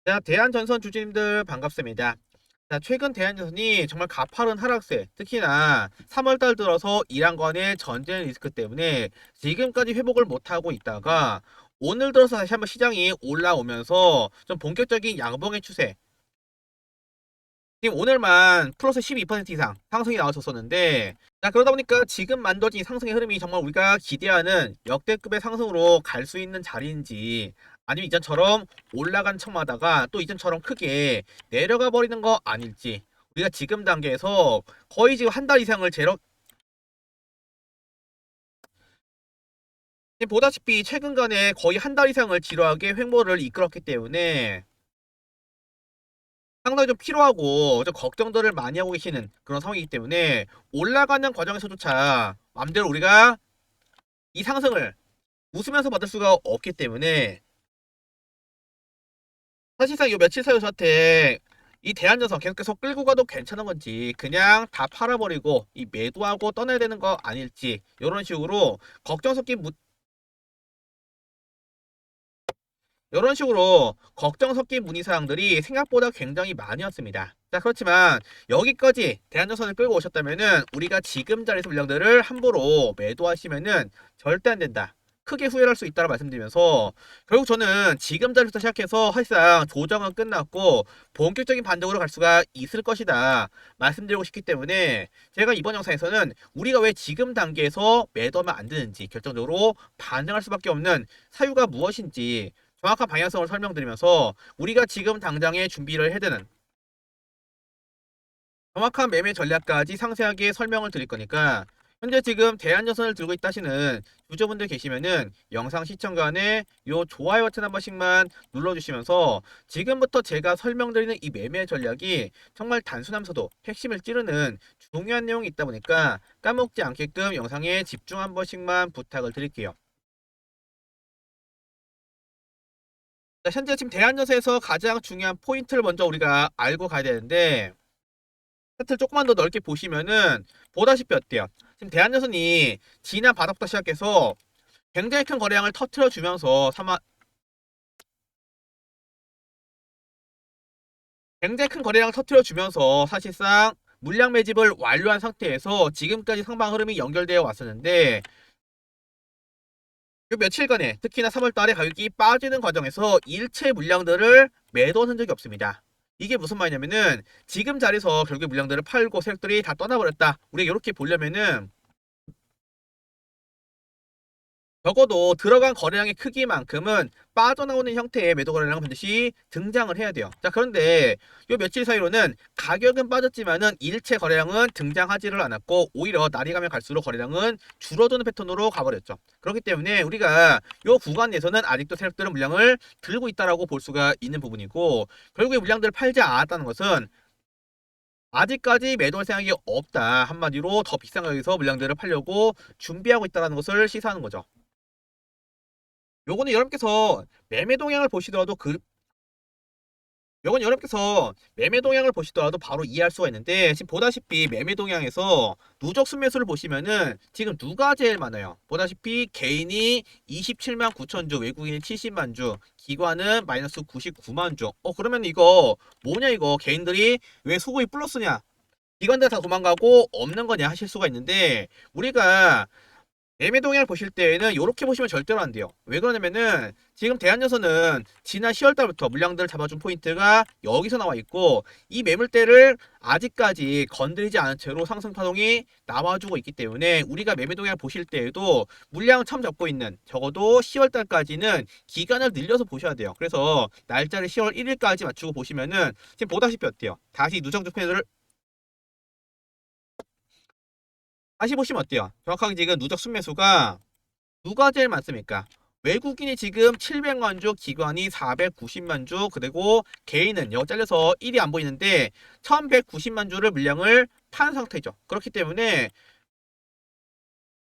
자, 대한전선 주주님들 반갑습니다. 자, 최근 대한전선이 정말 가파른 하락세, 특히나 3월달 들어서 이란과의 전쟁 리스크 때문에 지금까지 회복을 못하고 있다가 오늘 들어서 다시 한번 시장이 올라오면서 좀 본격적인 양봉의 추세. 지금 오늘만 플러스 12% 이상 상승이 나왔었는데, 자, 그러다 보니까 지금 만들어진 상승의 흐름이 정말 우리가 기대하는 역대급의 상승으로 갈 수 있는 자리인지, 아니면 이전처럼 올라간 척마다가 또 이전처럼 크게 내려가 버리는 거 아닐지, 우리가 지금 단계에서 거의 지금 한 달 이상을 지금 보다시피 최근간에 거의 한 달 이상을 지루하게 횡보를 이끌었기 때문에 상당히 좀 피로하고 좀 걱정들을 많이 하고 계시는 그런 상황이기 때문에 올라가는 과정에서조차 맘대로 우리가 이 상승을 웃으면서 받을 수가 없기 때문에 사실상 이 며칠 사이에 저한테 이 대한전선 계속해서 끌고 가도 괜찮은 건지 그냥 다 팔아버리고 이 매도하고 떠나야 되는 거 아닐지 이런 식으로 걱정 섞인 이런 식으로 걱정 섞인 문의사항들이 생각보다 굉장히 많이 왔습니다. 자, 그렇지만 여기까지 대한전선을 끌고 오셨다면은 우리가 지금 자리에서 물량들을 함부로 매도하시면은 절대 안 된다. 크게 후회할 수 있다고 말씀드리면서 결국 저는 지금 자리부터 시작해서 사실상 조정은 끝났고 본격적인 반등으로 갈 수가 있을 것이다 말씀드리고 싶기 때문에 제가 이번 영상에서는 우리가 왜 지금 단계에서 매도하면 안 되는지 결정적으로 반등할 수밖에 없는 사유가 무엇인지 정확한 방향성을 설명드리면서 우리가 지금 당장에 준비를 해야 되는 정확한 매매 전략까지 상세하게 설명을 드릴 거니까 현재 지금 대한전선을 들고 있다 하시는 유저분들 계시면은 영상 시청 간에 요 좋아요 버튼 한 번씩만 눌러주시면서 지금부터 제가 설명드리는 이 매매 전략이 정말 단순하면서도 핵심을 찌르는 중요한 내용이 있다 보니까 까먹지 않게끔 영상에 집중 한 번씩만 부탁을 드릴게요. 자, 현재 지금 대한전선에서 가장 중요한 포인트를 먼저 우리가 알고 가야 되는데 차트를 조금만 더 넓게 보시면은 보다시피 어때요? 지금 대한전선이 지난 바닥부터 시작해서 굉장히 큰 거래량을 터트려 주면서 굉장히 큰 거래량을 터트려 주면서 사실상 물량 매집을 완료한 상태에서 지금까지 상방 흐름이 연결되어 왔었는데 요 며칠간에 특히나 3월 달에 가격이 빠지는 과정에서 일체 물량들을 매도한 적이 없습니다. 이게 무슨 말이냐면은 지금 자리에서 결국 물량들을 팔고 세력들이 다 떠나버렸다. 우리가 이렇게 보려면은 적어도 들어간 거래량의 크기만큼은 빠져나오는 형태의 매도 거래량은 반드시 등장을 해야 돼요. 자, 그런데 요 며칠 사이로는 가격은 빠졌지만은 일체 거래량은 등장하지를 않았고 오히려 날이 가면 갈수록 거래량은 줄어드는 패턴으로 가버렸죠. 그렇기 때문에 우리가 요 구간에서는 아직도 세력들은 물량을 들고 있다라고 볼 수가 있는 부분이고 결국에 물량들을 팔지 않았다는 것은 아직까지 매도할 생각이 없다. 한마디로 더 비싼 가격에서 물량들을 팔려고 준비하고 있다는 것을 시사하는 거죠. 요거는 여러분께서 매매 동향을 보시더라도 요건 여러분께서 매매 동향을 보시더라도 바로 이해할 수가 있는데 지금 보다시피 매매 동향에서 누적 순매수를 보시면은 지금 누가 제일 많아요? 보다시피 개인이 27만 9천 주, 외국인이 70만 주, 기관은 마이너스 99만 주. 그러면 이거 뭐냐 이거 개인들이 왜 수급이 플러스냐? 기관들 다 도망가고 없는 거냐 하실 수가 있는데 우리가 매매 동향을 보실 때에는 이렇게 보시면 절대로 안 돼요. 왜 그러냐면은 지금 대한여선은 지난 10월 달부터 물량들을 잡아준 포인트가 여기서 나와 있고 이 매물대를 아직까지 건드리지 않은 채로 상승 파동이 나와주고 있기 때문에 우리가 매매 동향을 보실 때에도 물량을 참 잡고 있는 적어도 10월 달까지는 기간을 늘려서 보셔야 돼요. 그래서 날짜를 10월 1일까지 맞추고 보시면은 지금 보다시피 어때요? 다시 누적 패널을 다시 보시면 어때요? 정확하게 지금 누적 순매수가 누가 제일 많습니까? 외국인이 지금 700만 주, 기관이 490만 주, 그리고 개인은 여기 잘려서 1이 안 보이는데 1190만 주를 물량을 판 상태죠. 그렇기 때문에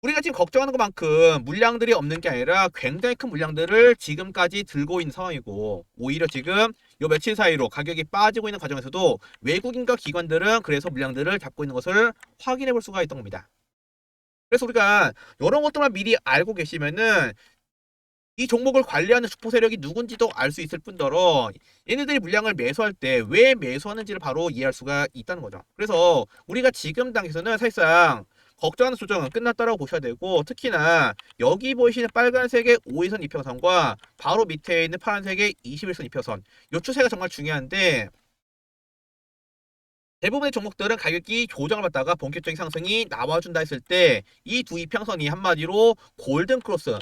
우리가 지금 걱정하는 것만큼 물량들이 없는 게 아니라 굉장히 큰 물량들을 지금까지 들고 있는 상황이고 오히려 지금 요 며칠 사이로 가격이 빠지고 있는 과정에서도 외국인과 기관들은 그래서 물량들을 잡고 있는 것을 확인해 볼 수가 있던 겁니다. 그래서 우리가 이런 것들만 미리 알고 계시면은 이 종목을 관리하는 주포 세력이 누군지도 알 수 있을 뿐더러 얘네들이 물량을 매수할 때 왜 매수하는지를 바로 이해할 수가 있다는 거죠. 그래서 우리가 지금 단계에서는 사실상 걱정하는 조정은 끝났다라고 보셔야 되고, 특히나 여기 보이시는 빨간색의 5일선 이평선과 바로 밑에 있는 파란색의 21선 이평선, 이 추세가 정말 중요한데, 대부분의 종목들은 가격이 조정을 받다가 본격적인 상승이 나와준다 했을 때 이 두 이평선이 한마디로 골든 크로스,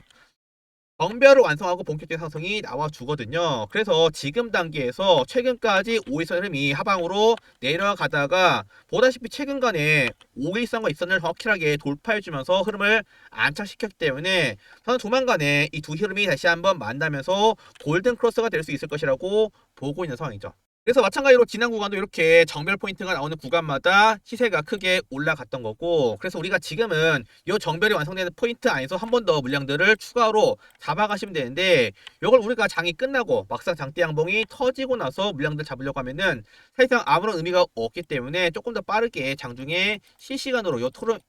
정배열을 완성하고 본격적인 상승이 나와주거든요. 그래서 지금 단계에서 최근까지 5일선 흐름이 하방으로 내려가다가 보다시피 최근간에 5일선과 일선을 확실하게 돌파해주면서 흐름을 안착시켰기 때문에 저는 조만간에 이 두 흐름이 다시 한번 만나면서 골든 크로스가 될 수 있을 것이라고 보고 있는 상황이죠. 그래서 마찬가지로 지난 구간도 이렇게 정별 포인트가 나오는 구간마다 시세가 크게 올라갔던 거고, 그래서 우리가 지금은 이 정별이 완성되는 포인트 안에서 한 번 더 물량들을 추가로 잡아가시면 되는데, 이걸 우리가 장이 끝나고 막상 장대 양봉이 터지고 나서 물량들 잡으려고 하면은 사실상 아무런 의미가 없기 때문에 조금 더 빠르게 장중에 실시간으로 요 토론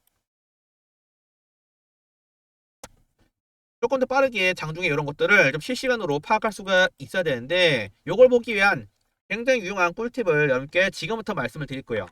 조금 더 빠르게 장중에 이런 것들을 좀 실시간으로 파악할 수가 있어야 되는데, 요걸 보기 위한 굉장히 유용한 꿀팁을 여러분께 지금부터 말씀을 드릴 거예요.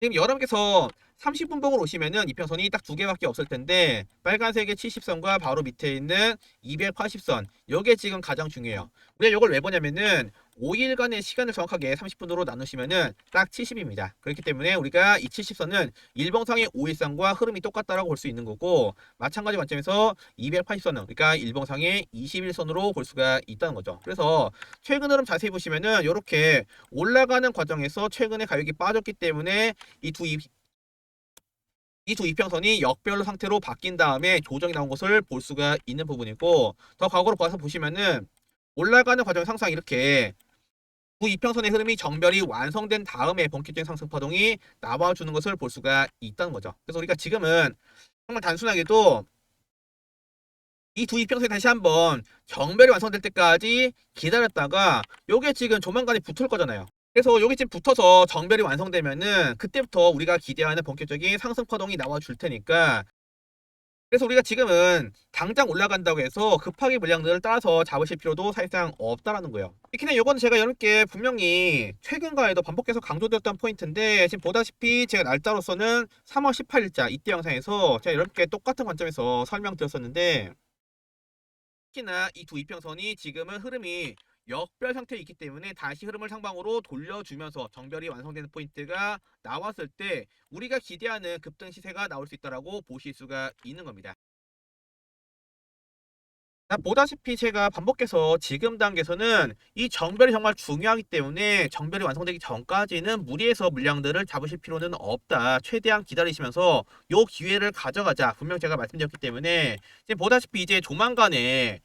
지금 여러분께서 30분봉으로 오시면은 이평선이 딱 두 개밖에 없을 텐데, 빨간색의 70선과 바로 밑에 있는 280선, 요게 지금 가장 중요해요. 우리가 이걸 왜 보냐면은 5일간의 시간을 정확하게 30분으로 나누시면은 딱 70입니다. 그렇기 때문에 우리가 이 70선은 일봉상의 5일선과 흐름이 똑같다라고 볼 수 있는 거고, 마찬가지 관점에서 280선은 그러니까 일봉상의 21선으로 볼 수가 있다는 거죠. 그래서 최근 흐름 자세히 보시면은 이렇게 올라가는 과정에서 최근에 가격이 빠졌기 때문에 이 두 이평선이 역별로 상태로 바뀐 다음에 조정이 나온 것을 볼 수가 있는 부분이고, 더 과거로 봐서 보시면은 올라가는 과정 상상 이렇게 두 이평선의 흐름이 정별이 완성된 다음에 본격적인 상승 파동이 나와주는 것을 볼 수가 있다는 거죠. 그래서 우리가 지금은 정말 단순하게도 이 두 이평선이 다시 한번 정별이 완성될 때까지 기다렸다가 요게 지금 조만간에 붙을 거잖아요. 그래서 여기 지금 붙어서 정별이 완성되면은 그때부터 우리가 기대하는 본격적인 상승 파동이 나와 줄 테니까, 그래서 우리가 지금은 당장 올라간다고 해서 급하게 물량들을 따라서 잡으실 필요도 사실상 없다라는 거예요. 특히나 이거는 제가 여러분께 분명히 최근가에도 반복해서 강조드렸던 포인트인데, 지금 보다시피 제가 날짜로서는 3월 18일자 이때 영상에서 제가 여러분께 똑같은 관점에서 설명드렸었는데, 특히나 이 두 이평선이 지금은 흐름이 역별 상태에 있기 때문에 다시 흐름을 상방으로 돌려주면서 정별이 완성되는 포인트가 나왔을 때 우리가 기대하는 급등 시세가 나올 수 있다라고 보실 수가 있는 겁니다. 자, 보다시피 제가 반복해서 지금 단계에서는 이 정별이 정말 중요하기 때문에 정별이 완성되기 전까지는 무리해서 물량들을 잡으실 필요는 없다. 최대한 기다리시면서 요 기회를 가져가자. 분명 제가 말씀드렸기 때문에 지금 보다시피 이제 조만간에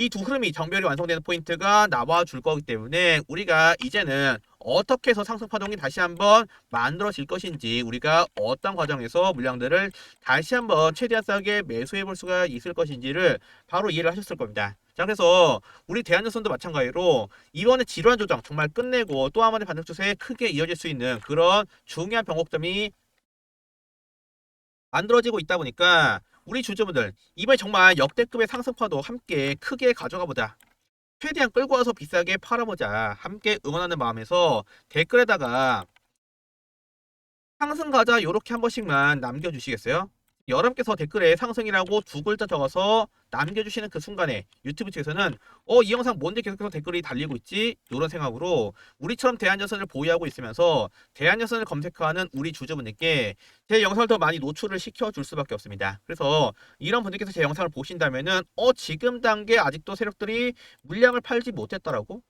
이 두 흐름이 정별이 완성되는 포인트가 나와 줄 거기 때문에 우리가 이제는 어떻게 해서 상승 파동이 다시 한번 만들어질 것인지, 우리가 어떤 과정에서 물량들을 다시 한번 최대한 싸게 매수해 볼 수가 있을 것인지를 바로 이해를 하셨을 겁니다. 자, 그래서 우리 대한증권도 마찬가지로 이번에 지루한 조정 정말 끝내고 또 한 번의 반등 추세에 크게 이어질 수 있는 그런 중요한 변곡점이 만들어지고 있다 보니까 우리 주주분들 이번에 정말 역대급의 상승파도 함께 크게 가져가 보자, 최대한 끌고 와서 비싸게 팔아보자 함께 응원하는 마음에서 댓글에다가 상승 가자 요렇게 한 번씩만 남겨주시겠어요? 여러분께서 댓글에 상승이라고 두 글자 적어서 남겨주시는 그 순간에 유튜브 측에서는 이 영상 뭔데 계속해서 댓글이 달리고 있지? 이런 생각으로 우리처럼 대한여선을 보유하고 있으면서 대한여선을 검색하는 우리 주주분들께 제 영상을 더 많이 노출을 시켜줄 수밖에 없습니다. 그래서 이런 분들께서 제 영상을 보신다면은 지금 단계 아직도 세력들이 물량을 팔지 못했더라고?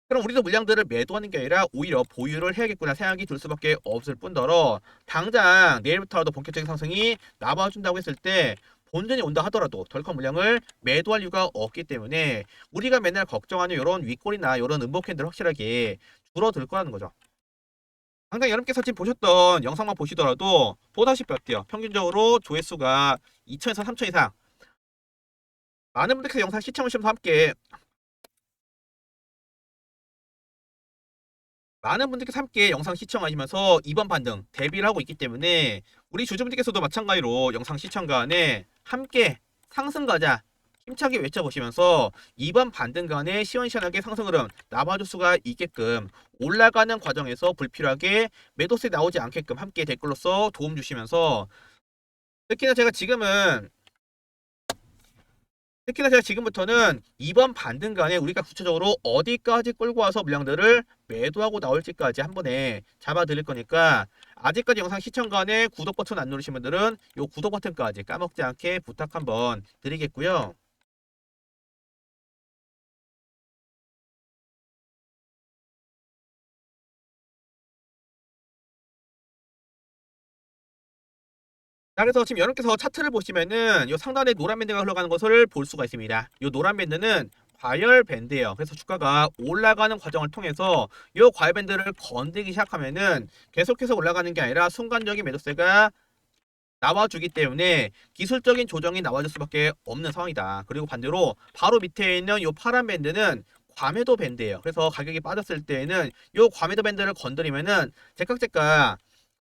그럼 우리도 물량들을 매도하는 게 아니라 오히려 보유를 해야겠구나 생각이 들 수밖에 없을 뿐더러, 당장 내일부터라도 본격적인 상승이 나와준다고 했을 때 본전이 온다 하더라도 덜컥 물량을 매도할 이유가 없기 때문에 우리가 맨날 걱정하는 이런 윗골이나 이런 음봉캔들 확실하게 줄어들 거라는 거죠. 당장 여러분께서 지금 보셨던 영상만 보시더라도 보다시피 어때요? 평균적으로 조회수가 2천에서 3천 이상, 많은 분들께서 영상 시청하시면서 함께 많은 분들께서 함께 영상 시청하시면서 이번 반등 대비를 하고 있기 때문에 우리 주주분들께서도 마찬가지로 영상 시청과 안에 함께 상승 가자 힘차게 외쳐보시면서 이번 반등간의 시원시원하게 상승 흐름 나와줄 수가 있게끔 올라가는 과정에서 불필요하게 매도세 나오지 않게끔 함께 댓글로서 도움 주시면서 특히나 제가 지금부터는 이번 반등간에 우리가 구체적으로 어디까지 끌고 와서 물량들을 매도하고 나올지까지 한 번에 잡아 드릴 거니까 아직까지 영상 시청 간에 구독 버튼 안 누르신 분들은 요 구독 버튼까지 까먹지 않게 부탁 한번 드리겠고요. 자, 그래서 지금 여러분께서 차트를 보시면은 요 상단에 노란 밴드가 흘러가는 것을 볼 수가 있습니다. 요 노란 밴드는 과열 밴드예요. 그래서 주가가 올라가는 과정을 통해서 요 과열 밴드를 건드리기 시작하면은 계속해서 올라가는 게 아니라 순간적인 매도세가 나와주기 때문에 기술적인 조정이 나와줄 수밖에 없는 상황이다. 그리고 반대로 바로 밑에 있는 요 파란 밴드는 과매도 밴드예요. 그래서 가격이 빠졌을 때에는 요 과매도 밴드를 건드리면은 제깍제깍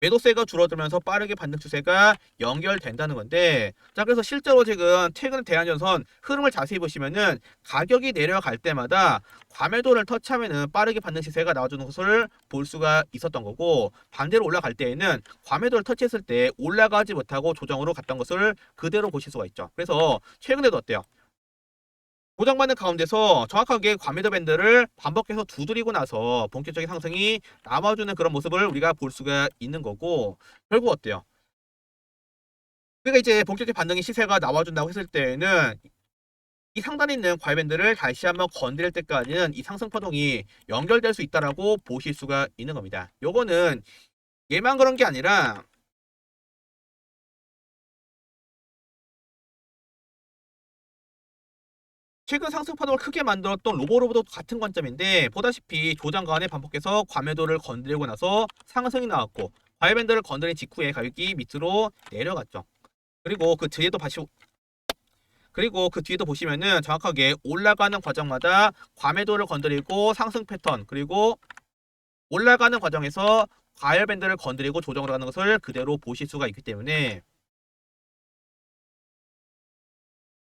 매도세가 줄어들면서 빠르게 반등 추세가 연결된다는 건데, 자, 그래서 실제로 지금 최근 대한전선 흐름을 자세히 보시면은 가격이 내려갈 때마다 과매도를 터치하면은 빠르게 반등 시세가 나와주는 것을 볼 수가 있었던 거고, 반대로 올라갈 때에는 과매도를 터치했을 때 올라가지 못하고 조정으로 갔던 것을 그대로 보실 수가 있죠. 그래서 최근에도 어때요? 고정받는 가운데서 정확하게 과매도 밴드를 반복해서 두드리고 나서 본격적인 상승이 나와주는 그런 모습을 우리가 볼 수가 있는 거고, 결국 어때요? 우리가 이제 본격적인 반등의 시세가 나와준다고 했을 때는 이 상단에 있는 과매밴드를 다시 한번 건드릴 때까지는 이 상승 파동이 연결될 수 있다라고 보실 수가 있는 겁니다. 요거는 얘만 그런 게 아니라 최근 상승 파동을 크게 만들었던 로보로보도 같은 관점인데, 보다시피 조장간에 반복해서 과매도를 건드리고 나서 상승이 나왔고 과매밴드를 건드린 직후에 가격이 밑으로 내려갔죠. 그리고 그 뒤에도 보시면은 정확하게 올라가는 과정마다 과매도를 건드리고 상승 패턴, 그리고 올라가는 과정에서 과열밴드를 건드리고 조정을 하는 것을 그대로 보실 수가 있기 때문에,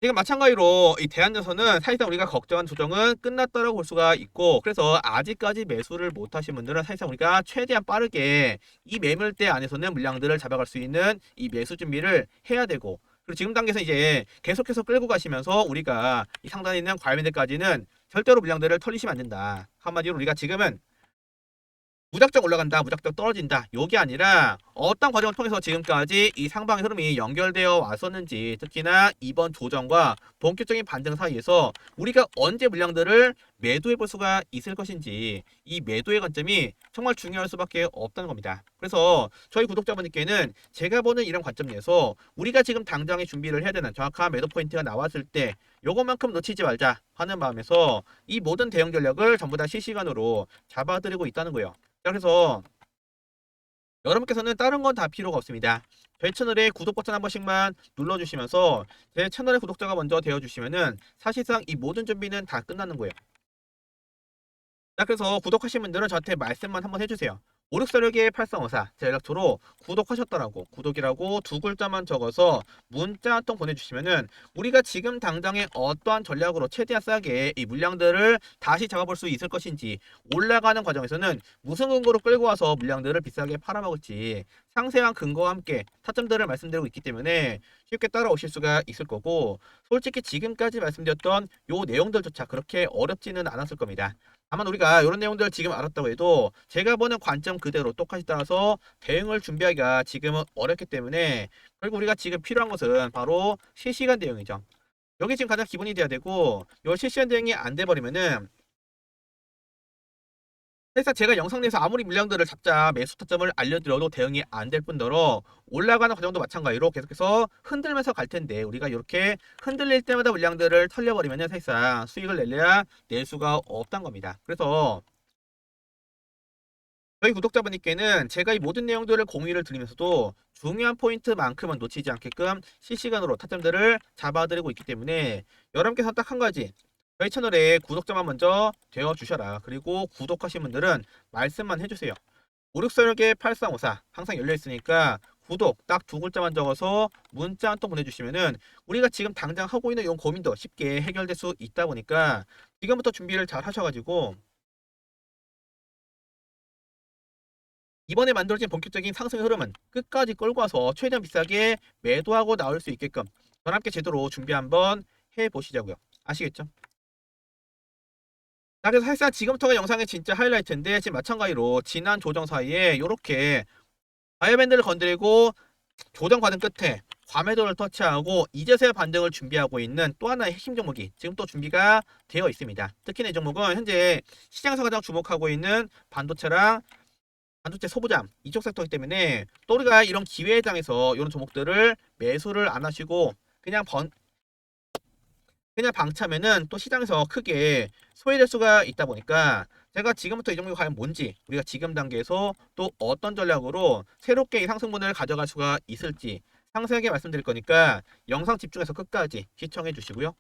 지금 마찬가지로 이 대한전선은 사실상 우리가 걱정한 조정은 끝났다고 볼 수가 있고, 그래서 아직까지 매수를 못 하신 분들은 사실상 우리가 최대한 빠르게 이 매물대 안에서는 물량들을 잡아갈 수 있는 이 매수 준비를 해야 되고, 그리고 지금 단계에서 이제 계속해서 끌고 가시면서 우리가 이 상단에 있는 과매물대까지는 절대로 물량들을 털리시면 안 된다. 한마디로 우리가 지금은 무작정 올라간다, 무작정 떨어진다. 요게 아니라 어떤 과정을 통해서 지금까지 이 상방의 흐름이 연결되어 왔었는지, 특히나 이번 조정과 본격적인 반등 사이에서 우리가 언제 물량들을 매도해 볼 수가 있을 것인지, 이 매도의 관점이 정말 중요할 수밖에 없다는 겁니다. 그래서 저희 구독자분들께는 제가 보는 이런 관점 내에서 우리가 지금 당장에 준비를 해야 되는 정확한 매도 포인트가 나왔을 때 요것만큼 놓치지 말자 하는 마음에서 이 모든 대응 전략을 전부 다 실시간으로 잡아드리고 있다는 거예요. 자, 그래서 여러분께서는 다른 건 다 필요가 없습니다. 저희 채널에 구독 버튼 한 번씩만 눌러주시면서 제 채널의 구독자가 먼저 되어주시면은 사실상 이 모든 준비는 다 끝나는 거예요. 자, 그래서 구독하신 분들은 저한테 말씀만 한번 해주세요. 5646-8354 제 연락처로 구독하셨더라고, 구독이라고 두 글자만 적어서 문자 한 통 보내주시면은 우리가 지금 당장에 어떠한 전략으로 최대한 싸게 이 물량들을 다시 잡아볼 수 있을 것인지, 올라가는 과정에서는 무슨 근거로 끌고 와서 물량들을 비싸게 팔아먹을지 상세한 근거와 함께 타점들을 말씀드리고 있기 때문에 쉽게 따라오실 수가 있을 거고, 솔직히 지금까지 말씀드렸던 요 내용들조차 그렇게 어렵지는 않았을 겁니다. 다만 우리가 이런 내용들 지금 알았다고 해도 제가 보는 관점 그대로 똑같이 따라서 대응을 준비하기가 지금은 어렵기 때문에, 결국 우리가 지금 필요한 것은 바로 실시간 대응이죠. 여기 지금 가장 기본이 돼야 되고, 이 실시간 대응이 안 돼버리면은 사실상 제가 영상 내에서 아무리 물량들을 잡자 매수 타점을 알려드려도 대응이 안 될 뿐더러 올라가는 과정도 마찬가지로 계속해서 흔들면서 갈 텐데, 우리가 이렇게 흔들릴 때마다 물량들을 털려버리면 사실상 수익을 내려야 낼 수가 없다는 겁니다. 그래서 저희 구독자분께는 제가 이 모든 내용들을 공유를 드리면서도 중요한 포인트만큼은 놓치지 않게끔 실시간으로 타점들을 잡아드리고 있기 때문에, 여러분께서 딱 한 가지, 저희 채널에 구독자만 먼저 되어주셔라. 그리고 구독하신 분들은 말씀만 해주세요. 5646-8354 항상 열려있으니까 구독 딱 두 글자만 적어서 문자 한 통 보내주시면은 우리가 지금 당장 하고 있는 이 고민도 쉽게 해결될 수 있다 보니까 지금부터 준비를 잘 하셔가지고 이번에 만들어진 본격적인 상승의 흐름은 끝까지 끌고 와서 최대한 비싸게 매도하고 나올 수 있게끔 저와 함께 제대로 준비 한번 해보시자고요. 아시겠죠? 자, 그래서 사실상 지금부터가 영상의 진짜 하이라이트인데 지금 마찬가지로 지난 조정 사이에 이렇게 바이오밴드를 건드리고 조정 과정 끝에 과매도를 터치하고 이제서야 반등을 준비하고 있는 또 하나의 핵심 종목이 지금 또 준비가 되어 있습니다. 특히나 이 종목은 현재 시장에서 가장 주목하고 있는 반도체랑 반도체 소부장 이쪽 섹터이기 때문에 또 우리가 이런 기회에 당해서 이런 종목들을 매수를 안 하시고 그냥 방치하면은 또 시장에서 크게 소외될 수가 있다 보니까 제가 지금부터 이 종목이 과연 뭔지 우리가 지금 단계에서 또 어떤 전략으로 새롭게 이 상승분을 가져갈 수가 있을지 상세하게 말씀드릴 거니까 영상 집중해서 끝까지 시청해 주시고요.